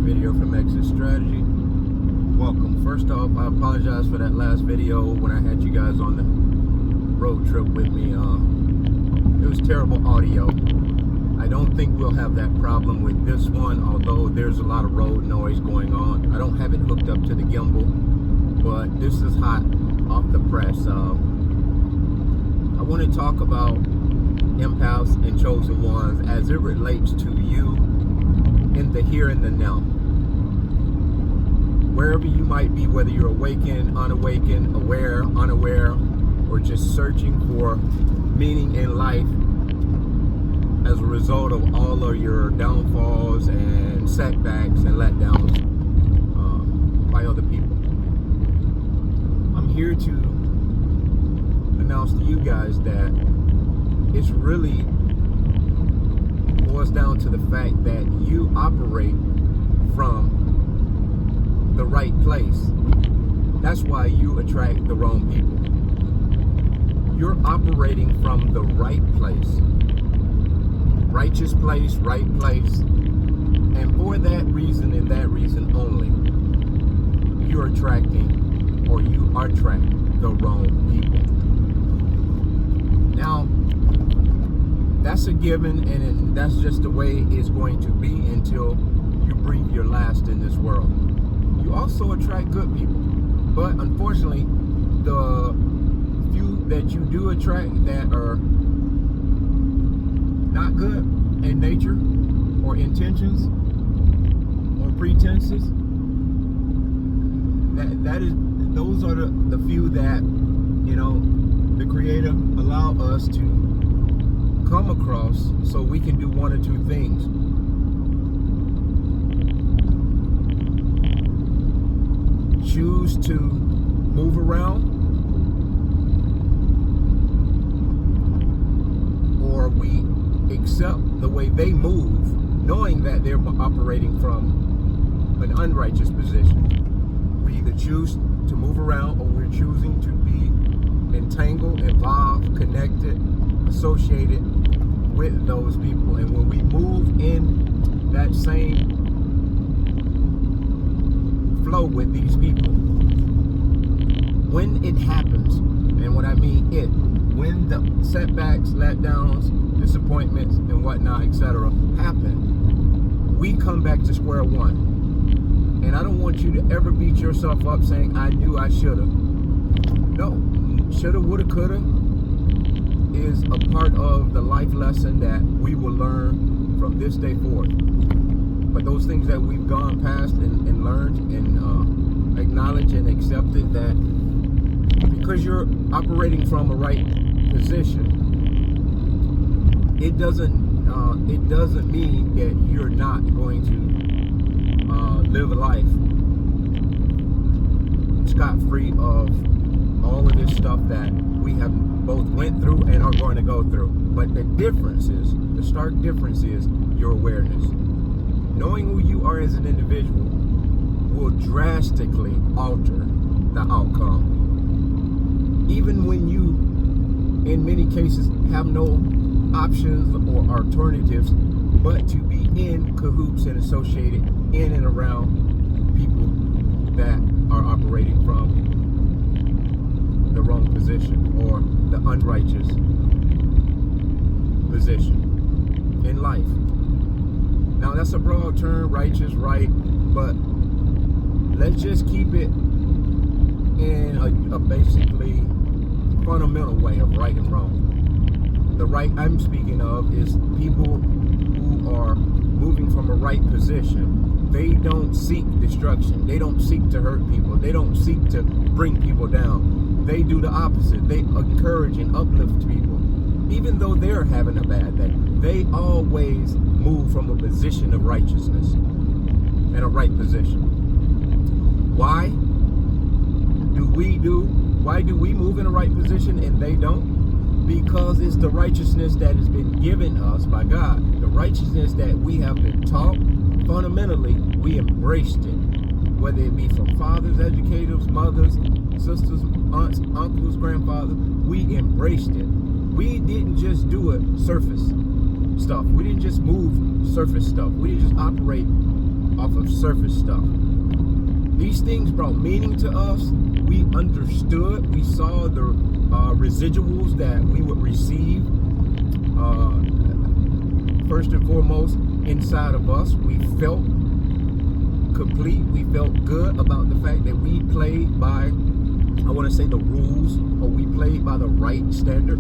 video from Exit Strategy. Welcome. First off, I apologize for that last video when I had you guys on the road trip with me. It was terrible audio. I don't think we'll have that problem with this one, although there's a lot of road noise going on. I don't have it hooked up to the gimbal, but this is hot off the press. I want to talk about empaths and chosen ones as it relates to you in the here and the now. Wherever you might be, whether you're awakened, unawakened, aware, unaware, or just searching for meaning in life as a result of all of your downfalls and setbacks and letdowns by other people. I'm here to announce to you guys that it's really boils down to the fact that you operate from the right place. That's why you attract the wrong people. You're operating from the right place. Righteous place, right place. And for that reason and that reason only, you're attracting, or you attract the wrong people. Now, that's a given, and that's just the way it's going to be until you breathe your last in this world. You also attract good people, but unfortunately, the few that you do attract that are not good in nature or intentions or pretenses, those are the few that, you know, the Creator allowed us to come across so we can do one or two things. Choose to move around, or we accept the way they move, knowing that they're operating from an unrighteous position. We either choose to move around, or we're choosing to be entangled, involved, connected, associated with those people. And when we move in that same flow with these people, when it happens, and what I mean when the setbacks, letdowns, disappointments, and whatnot, etc. happen, we come back to square one. And I don't want you to ever beat yourself up saying, I knew I shoulda. No, shoulda, woulda, coulda is a part of the life lesson that we will learn from this day forward. But those things that we've gone past and learned and acknowledged and accepted, that because you're operating from a right position, it doesn't mean that you're not going to live a life scot-free of all of this stuff that we have both went through and are going to go through. But the stark difference is your awareness. Knowing who you are as an individual will drastically alter the outcome. Even when you, in many cases, have no options or alternatives but to be in cahoots and associated in and around people that are operating from the wrong position or the unrighteous position in life. Now, that's a broad term, righteous, right, but let's just keep it in a basically fundamental way of right and wrong. The right I'm speaking of is people who are moving from a right position. They don't seek destruction. They don't seek to hurt people. They don't seek to bring people down. They do the opposite. They encourage and uplift people. Even though they're having a bad day, they always move from a position of righteousness and a right position. Why do we move in a right position and they don't? Because it's the righteousness that has been given us by God. The righteousness that we have been taught, fundamentally, we embraced it. Whether it be from fathers, educators, mothers, sisters, aunts, uncles, grandfathers, we embraced it. We didn't just do it surface stuff. We didn't just move surface stuff. We didn't just operate off of surface stuff. These things brought meaning to us. We understood. We saw the residuals that we would receive. First and foremost, inside of us, we felt complete. We felt good about the fact that we played by, I want to say, the rules, or we played by the right standard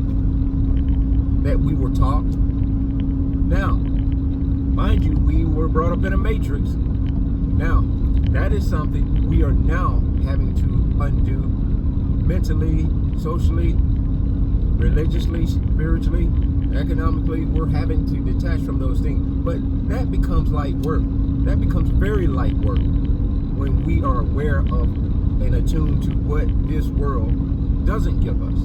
that we were taught. Now, mind you, we were brought up in a matrix. Now, that is something we are now having to undo mentally, socially, religiously, spiritually, economically. We're having to detach from those things. But that becomes light work. That becomes very light work when we are aware of and attuned to what this world doesn't give us.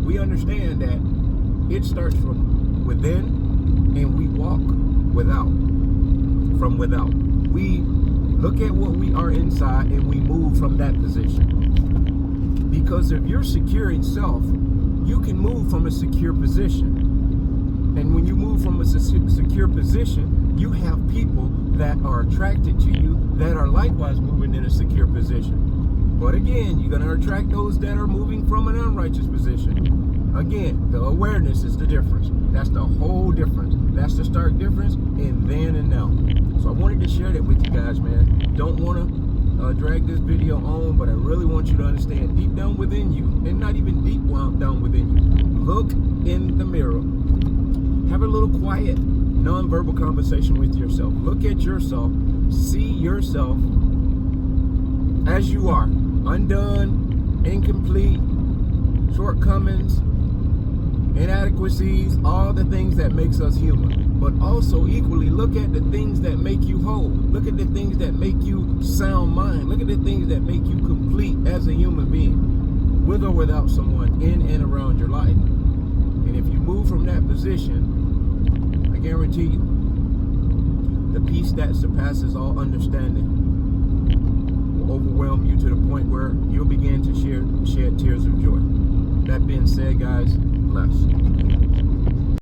We understand that it starts from within and we walk without. From without. We look at what we are inside and we move from that position. Because if you're secure in self, you can move from a secure position. And when you move from a secure position, you have people that are attracted to you that are likewise moving in a secure position. But again, you're going to attract those that are moving from an unrighteous position. Again, the awareness is the difference. That's the whole difference. That's the stark difference in then and now. So I wanted to share that with you guys, man. Don't want to drag this video on, but I really want you to understand deep down within you, and not even deep down within you, look in the mirror. Have a little quiet, non-verbal conversation with yourself. Look at yourself. See yourself as you are. Undone, incomplete, shortcomings, inadequacies, all the things that makes us human. But also equally look at the things that make you whole. Look at the things that make you sound mind. Look at the things that make you complete as a human being, with or without someone in and around your life. And if you move from that position, I guarantee you, the peace that surpasses all understanding will overwhelm you to the point where you'll begin to shed tears of joy. That being said, guys, bless.